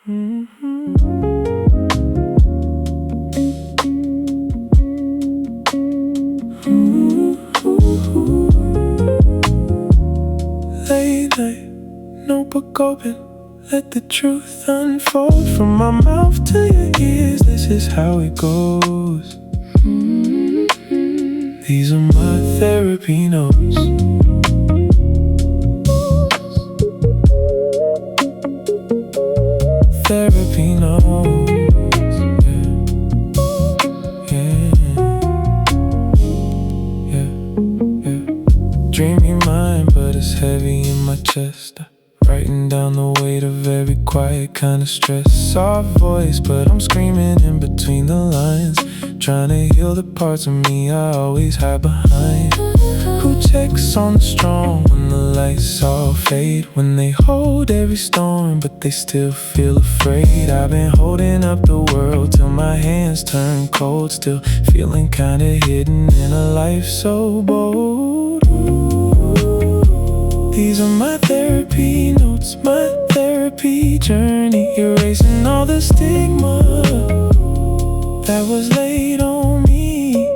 Late night, notebook open, let the truth unfold from my mouth to your ears. This is how it goes. These are my therapy notes. Therapy notes. Dreamy mind, but it's heavy in my chest. Writing down the weight of every quiet kind of stress. Soft voice, but I'm screaming in between the lines, trying to heal the parts of me I always hide behind. Who checks on the strong when the lights all fade? When they hold every storm, but they still feel afraid. I've been holding up the world till my hands turn cold, still feeling kinda hidden in a life so bold. These are my therapy notes, my therapy journey, erasing all the stigma that was laid on me.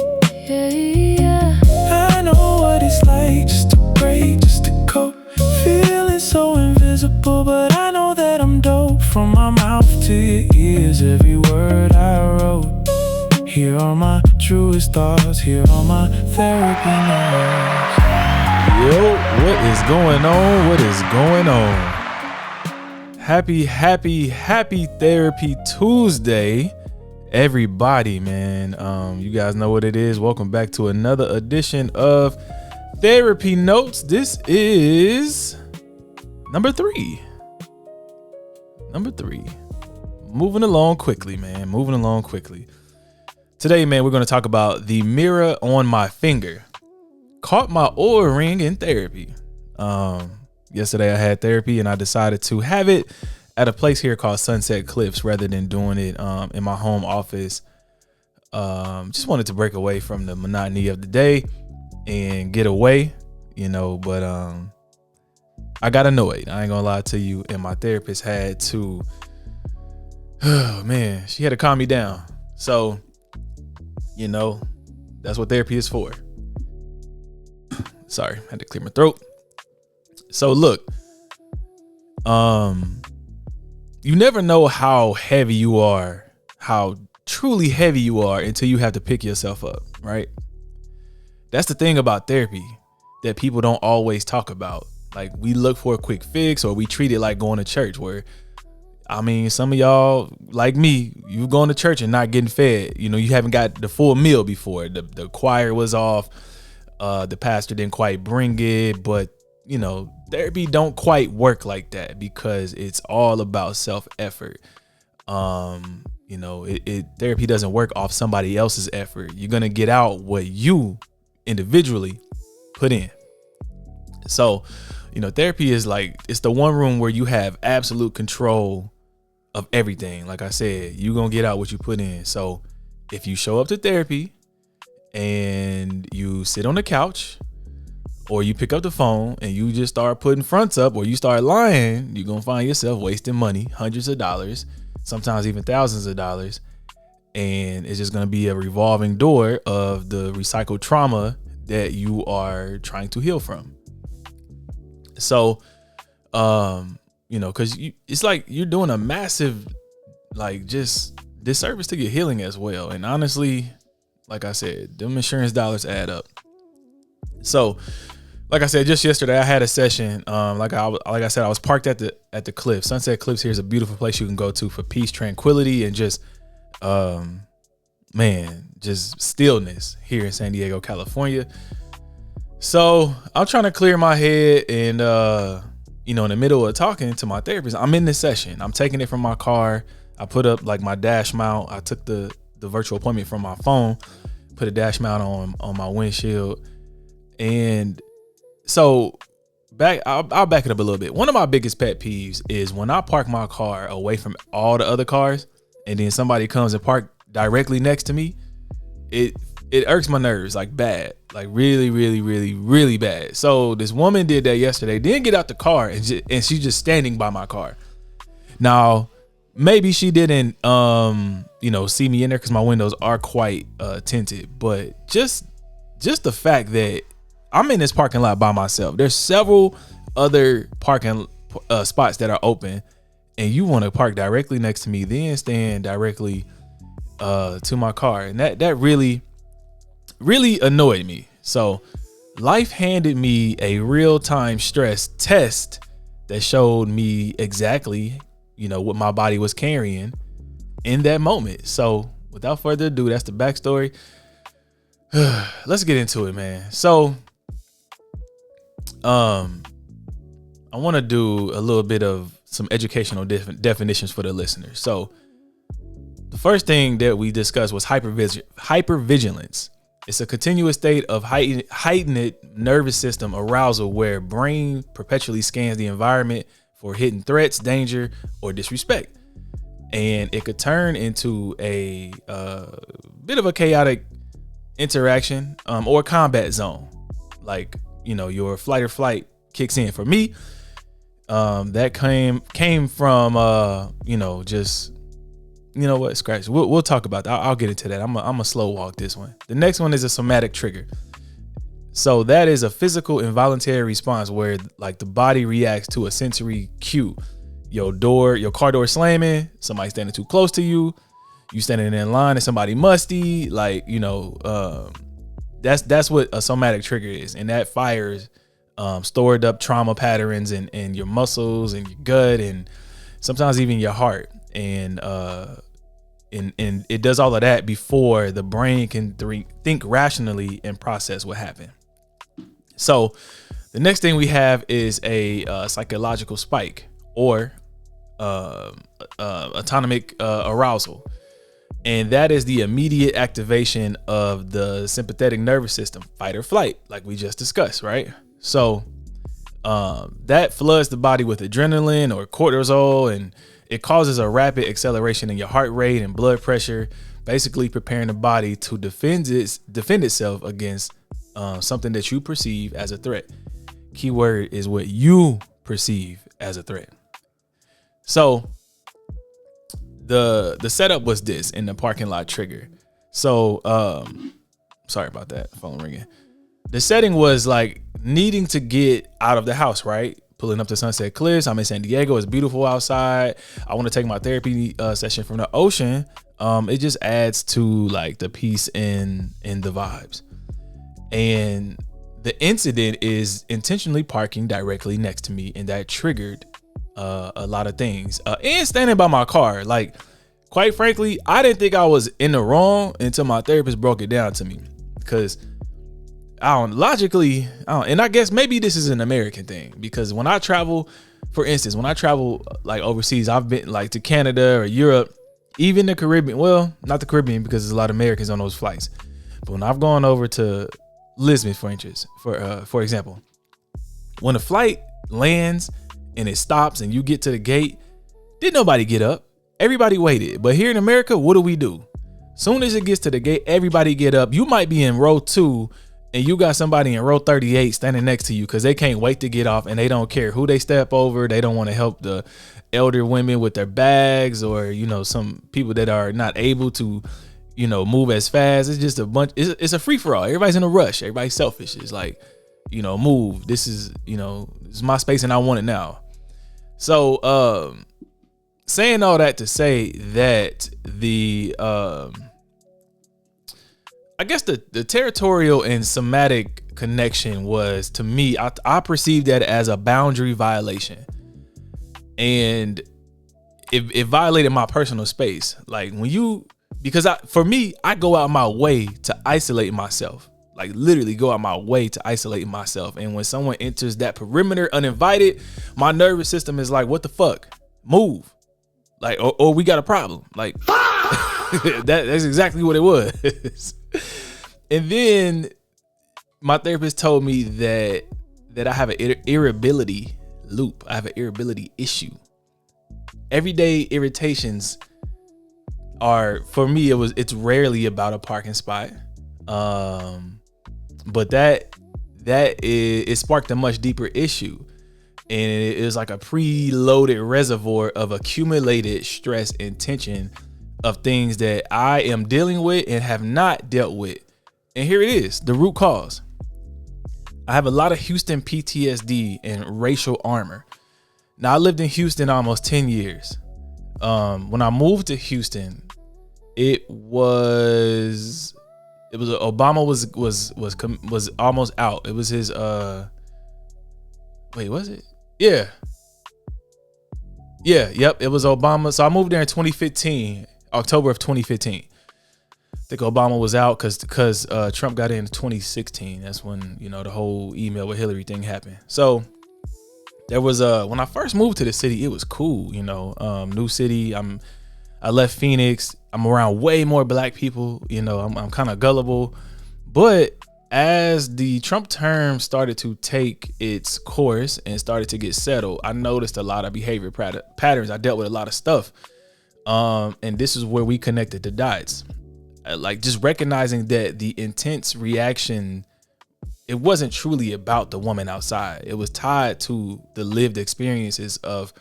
I know what it's like just to break, just to cope, feeling so invisible, but I know that I'm dope. From my mouth to your ears, every word I wrote. Here are my truest thoughts, here are my therapy notes. Yo, what is going on? What is going on? Happy Therapy Tuesday, everybody, man. You guys know what it is. Welcome back to another edition of Therapy Notes. This is number three. Moving along quickly, man. Today, man, we're going to talk about the mirror on my finger. Caught my Oura Ring in therapy. Yesterday I had therapy and I decided to have it at a place here called Sunset Cliffs rather than doing it in my home office. Just wanted to break away from the monotony of the day and get away, but I got annoyed. I ain't gonna lie to you. And my therapist had to, she had to calm me down. So, that's what therapy is for. Sorry, I had to clear my throat. So look, you never know how heavy you are, how truly heavy you are until you have to pick yourself up, right? That's the thing about therapy that people don't always talk about. Like, we look for a quick fix, or we treat it like going to church, where, some of y'all, like me, you've gone to church and not getting fed. You haven't got the full meal before. The choir was off. The pastor didn't quite bring it, but therapy don't quite work like that because it's all about self-effort. Therapy doesn't work off somebody else's effort. You're gonna get out what you individually put in. So, therapy is like, it's the one room where you have absolute control of everything. Like I said, you're gonna get out what you put in. So if you show up to therapy and you sit on the couch, or you pick up the phone and you just start putting fronts up, or you start lying, you're gonna find yourself wasting money, hundreds of dollars, sometimes even thousands of dollars. And it's just gonna be a revolving door of the recycled trauma that you are trying to heal from. So, cause it's like you're doing a massive, just disservice to your healing as well. And honestly, like I said, them insurance dollars add up. So, like I said, just yesterday I had a session. Like I said, I was parked at the cliff. Sunset Cliffs here is a beautiful place you can go to for peace, tranquility, and just stillness here in San Diego, California. So I'm trying to clear my head, and in the middle of talking to my therapist, I'm in this session. I'm taking it from my car. I put up like my dash mount. I took the virtual appointment from my phone, put a dash mount on my windshield. And so I'll back it up a little bit. One of my biggest pet peeves is when I park my car away from all the other cars and then somebody comes and park directly next to me. It irks my nerves like bad, like really, really, really, really bad. So this woman did that yesterday, didn't get out the car, and she's just standing by my car. Now, maybe she didn't, see me in there because my windows are quite tinted. But just the fact that I'm in this parking lot by myself. There's several other parking spots that are open, and you want to park directly next to me, then stand directly to my car, and that really annoyed me. So life handed me a real-time stress test that showed me exactly, what my body was carrying in that moment. So without further ado, that's the backstory. Let's get into it, man. So I want to do a little bit of some educational definitions for the listeners. So the first thing that we discussed was hypervigilance. It's a continuous state of heightened nervous system arousal where brain perpetually scans the environment for hidden threats, danger, or disrespect. And it could turn into a bit of a chaotic interaction or combat zone. Like, your flight or flight kicks in. For me, that came from, just... You know what? Scratch. We'll talk about that. I'll get into that. I'm a slow walk this one. The next one is a somatic trigger. So that is a physical involuntary response where like the body reacts to a sensory cue. Your car door slamming, somebody standing too close to you, you standing in line and somebody musty, like, that's what a somatic trigger is. And that fires stored up trauma patterns in your muscles and your gut and sometimes even your heart. And it does all of that before the brain can think rationally and process what happened. So the next thing we have is a psychological spike or autonomic arousal. And that is the immediate activation of the sympathetic nervous system, fight or flight, like we just discussed, right? So that floods the body with adrenaline or cortisol, and it causes a rapid acceleration in your heart rate and blood pressure, basically preparing the body to defend itself against something that you perceive as a threat. Keyword is what you perceive as a threat. So the setup was this in the parking lot trigger. So sorry about that, phone ringing. The setting was like needing to get out of the house, right? Pulling up to Sunset Cliffs. I'm in San Diego. It's beautiful outside. I want to take my therapy session from the ocean. It just adds to like the peace and the vibes. And the incident is intentionally parking directly next to me, and that triggered a lot of things. And standing by my car, like, quite frankly, I didn't think I was in the wrong until my therapist broke it down to me. Because and I guess maybe this is an American thing, because when I travel, for instance, like overseas, I've been like to Canada or Europe, even the Caribbean. Well, not the Caribbean because there's a lot of Americans on those flights. But when I've gone over to Lisbon, for example, when a flight lands and it stops and you get to the gate, did nobody get up? Everybody waited. But here in America, what do? Soon as it gets to the gate, everybody get up. You might be in row 2 and you got somebody in row 38 standing next to you because they can't wait to get off, and they don't care who they step over. They don't want to help the elder women with their bags, or, some people that are not able to, move as fast. It's just a bunch. It's a free for all. Everybody's in a rush. Everybody's selfish. It's like, move. This is my space and I want it now. So, saying all that to say that I guess the territorial and somatic connection was, to me, I perceived that as a boundary violation. And it violated my personal space. Like because for me, I go out my way to isolate myself. Like literally go out my way to isolate myself. And when someone enters that perimeter uninvited, my nervous system is like, what the fuck? Move. Like, or we got a problem. Like that's exactly what it was. And then my therapist told me that I have an irritability loop. I have an irritability issue. Everyday irritations are, for me, it's rarely about a parking spot. But it sparked a much deeper issue. And it is like a preloaded reservoir of accumulated stress and tension of things that I am dealing with and have not dealt with. And here it is, the root cause. I have a lot of Houston PTSD and racial armor. Now, I lived in Houston almost 10 years. When I moved to Houston, it was Obama was almost out. It was his wait, was it? Yeah. Yep, it was Obama. So I moved there in 2015, October of 2015. I think Obama was out because Trump got in 2016. That's when, the whole email with Hillary thing happened. So there was when I first moved to the city, it was cool, new city. I left Phoenix. I'm around way more black people, I'm kind of gullible. But as the Trump term started to take its course and started to get settled, I noticed a lot of behavior patterns. I dealt with a lot of stuff. And this is where we connected the dots. Like just recognizing that the intense reaction, it wasn't truly about the woman outside. It was tied to the lived experiences of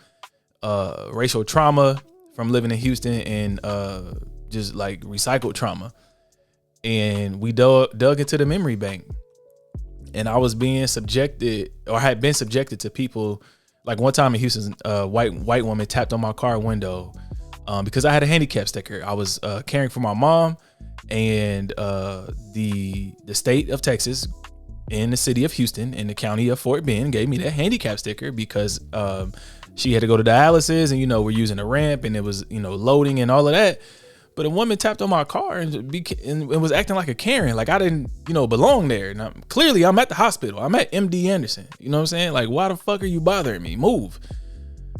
racial trauma from living in Houston and just like recycled trauma. And we dug into the memory bank, and I was being subjected, or had been subjected to people. Like one time in Houston, white woman tapped on my car window because I had a handicap sticker. I was caring for my mom, and the state of Texas, in the city of Houston, in the county of Fort Bend, gave me that handicap sticker because she had to go to dialysis, and we're using a ramp, and it was loading and all of that. But a woman tapped on my car and was acting like a Karen, like I didn't, belong there. Now, clearly, I'm at the hospital. I'm at MD Anderson. You know what I'm saying? Like, why the fuck are you bothering me? Move.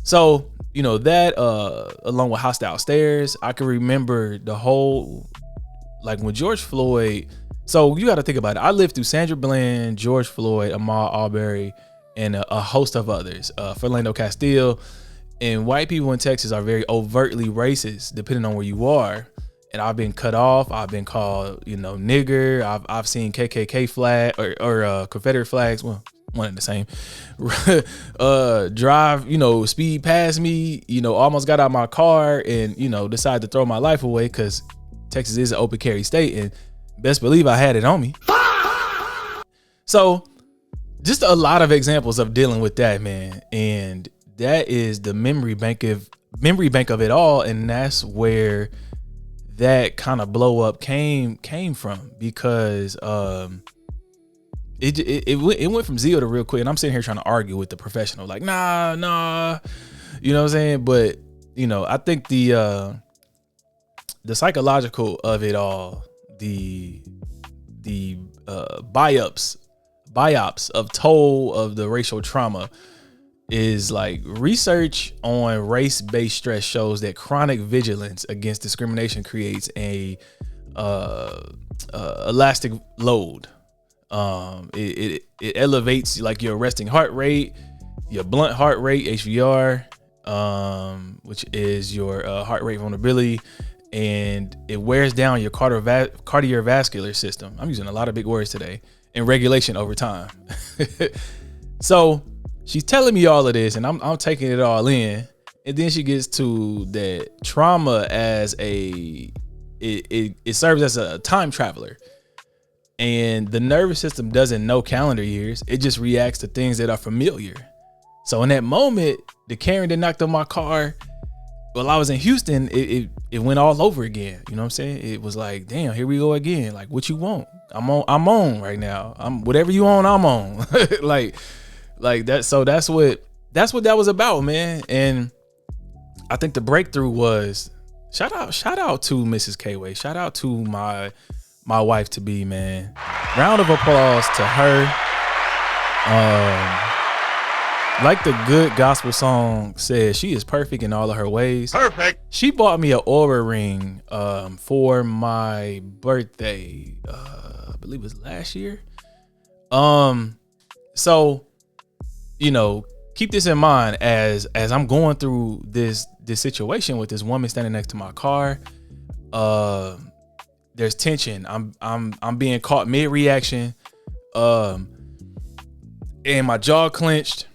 So, that along with hostile stares, I can remember the whole, like when George Floyd. So you got to think about it. I lived through Sandra Bland, George Floyd, Ahmaud Arbery, and a host of others. Philando Castile. And white people in Texas are very overtly racist, depending on where you are. And I've been cut off. I've been called, nigger. I've seen KKK flag or Confederate flags. Well, one and the same. Drive, speed past me. Almost got out of my car and decided to throw my life away because Texas is an open carry state, and best believe I had it on me. So, just a lot of examples of dealing with that, man, and that is the memory bank of it all, and that's where that kind of blow up came from, because it went from zero to real quick, and I'm sitting here trying to argue with the professional, like nah, you know what I'm saying? But I think the psychological of it all, the biops of toll of the racial trauma, is like research on race-based stress shows that chronic vigilance against discrimination creates a elastic load. It elevates like your resting heart rate, your blunt heart rate, HVR, which is your heart rate vulnerability, and it wears down your cardiovascular system. I'm using a lot of big words today, and regulation over time. So she's telling me all of this, and I'm taking it all in, and then she gets to that trauma as it serves as a time traveler, and the nervous system doesn't know calendar years. It just reacts to things that are familiar. So in that moment, the Karen that knocked on my car while I was in Houston, it went all over again. You know what I'm saying? It was like, damn, here we go again. Like, what you want? I'm on right now. I'm whatever you on, I'm on. like that. So that's what that was about, man. And I think the breakthrough was shout out to Mrs. K-Way. Shout out to my wife to be, man. Round of applause to her. Like the good gospel song says, she is perfect in all of her ways. Perfect. She bought me an Oura Ring for my birthday. I believe it was last year. So, keep this in mind as I'm going through this situation with this woman standing next to my car. There's tension. I'm being caught mid-reaction. And my jaw clenched.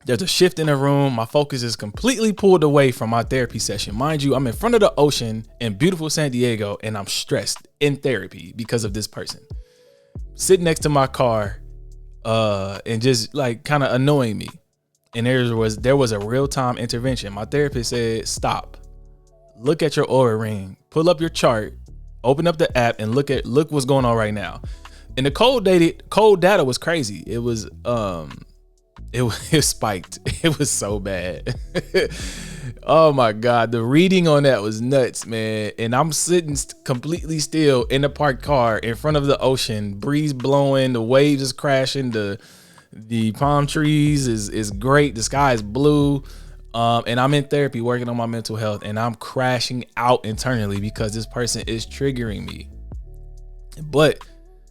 There's a shift in the room. My focus is completely pulled away from my therapy session. Mind you, I'm in front of the ocean in beautiful San Diego, and I'm stressed in therapy because of this person sitting next to my car, and just like kind of annoying me. And there was a real-time intervention. My therapist said, stop, look at your Oura Ring, pull up your chart, open up the app, and look what's going on right now. And the cold data was crazy. It was it spiked. It was so bad. Oh my God. The reading on that was nuts, man. And I'm sitting completely still in the parked car in front of the ocean, breeze blowing, the waves is crashing, the palm trees is great. The sky is blue. And I'm in therapy working on my mental health, and I'm crashing out internally because this person is triggering me. But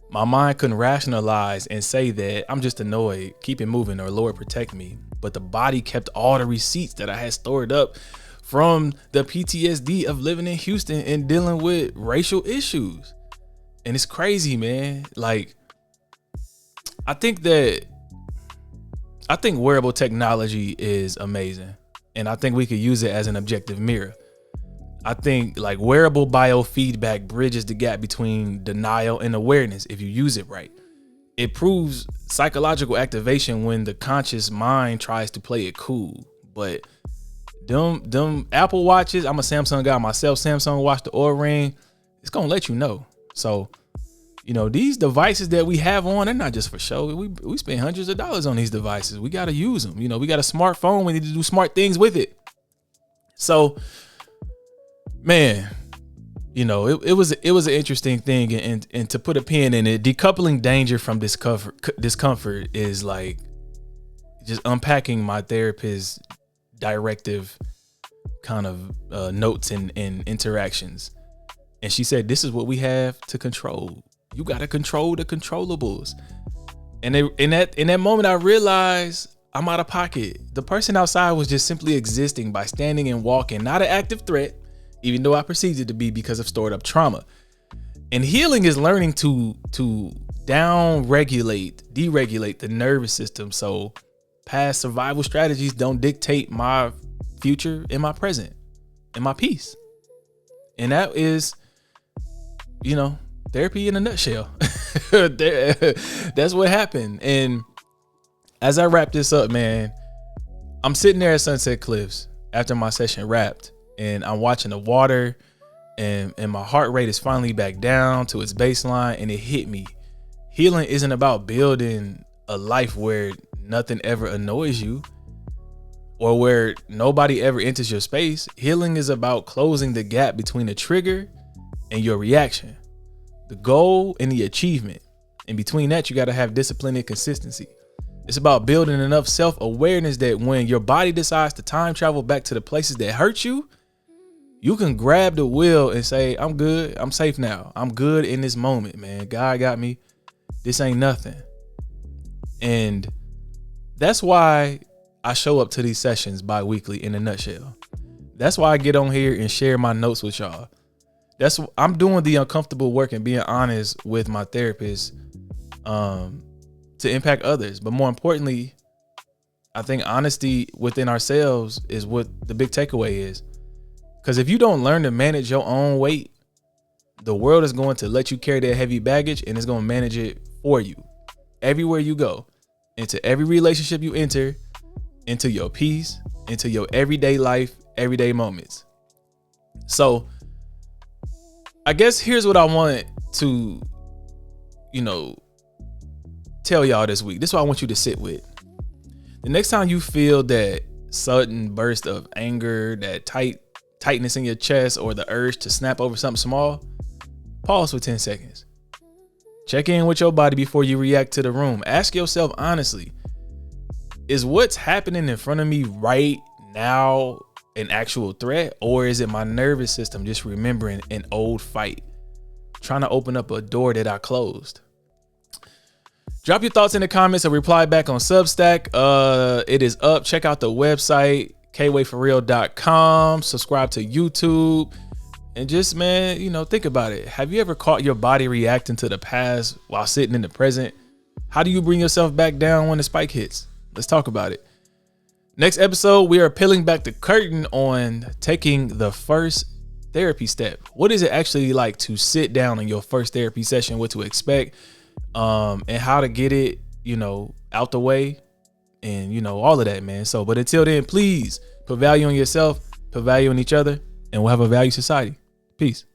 my mind couldn't rationalize and say that I'm just annoyed, keep it moving, or Lord protect me. But the body kept all the receipts that I had stored up from the PTSD of living in Houston and dealing with racial issues. And it's crazy, man. Like, I think wearable technology is amazing. And I think we could use it as an objective mirror. I think like wearable biofeedback bridges the gap between denial and awareness if you use it right. It proves psychological activation when the conscious mind tries to play it cool. But them Apple Watches, I'm a Samsung guy myself, Samsung watch, the Oura Ring, it's gonna let you know. So, you know, these devices that we have on, they're not just for show. We spend hundreds of dollars on these devices. We gotta use them. You know, we got a smartphone, we need to do smart things with it. So, man, you know, it was an interesting thing, and to put a pin in it, decoupling danger from discomfort is like just unpacking my therapist's directive kind of notes and interactions. And she said, this is what we have to control. You got to control the controllables. And in that moment, I realized I'm out of pocket. The person outside was just simply existing by standing and walking, not an active threat, even though I perceived it to be because of stored up trauma. And healing is learning to deregulate the nervous system so past survival strategies don't dictate my future and my present and my peace. And that is, you know, therapy in a nutshell. That's what happened. And as I wrap this up, man, I'm sitting there at Sunset Cliffs after my session wrapped, and I'm watching the water, and my heart rate is finally back down to its baseline, and it hit me. Healing isn't about building a life where nothing ever annoys you or where nobody ever enters your space. Healing is about closing the gap between the trigger and your reaction, the goal and the achievement. And between that, you got to have discipline and consistency. It's about building enough self-awareness that when your body decides to time travel back to the places that hurt you, you can grab the wheel and say, I'm good. I'm safe now. I'm good in this moment, man. God got me. This ain't nothing. And that's why I show up to these sessions bi-weekly in a nutshell. That's why I get on here and share my notes with y'all. I'm doing the uncomfortable work and being honest with my therapist to impact others. But more importantly, I think honesty within ourselves is what the big takeaway is. Because if you don't learn to manage your own weight, the world is going to let you carry that heavy baggage, and it's going to manage it for you everywhere you go, into every relationship you enter, into your peace, into your everyday life, everyday moments. So I guess here's what I want to, tell y'all this week. This is what I want you to sit with. The next time you feel that sudden burst of anger, that tightness in your chest, or the urge to snap over something small, pause for 10 seconds. Check in with your body before you react to the room. Ask yourself honestly, is what's happening in front of me right now an actual threat, or is it my nervous system just remembering an old fight, trying to open up a door that I closed? Drop your thoughts in the comments or reply back on Substack. It is up. Check out the website, kwayforreal.com. Subscribe to YouTube. And just, man, think about it. Have you ever caught your body reacting to the past while sitting in the present? How do you bring yourself back down when the spike hits? Let's talk about it. Next episode, we are peeling back the curtain on taking the first therapy step. What is it actually like to sit down in your first therapy session, what to expect, and how to get it, out the way, and all of that, man. So, but until then, please put value on yourself, put value on each other, and we'll have a value society. Peace.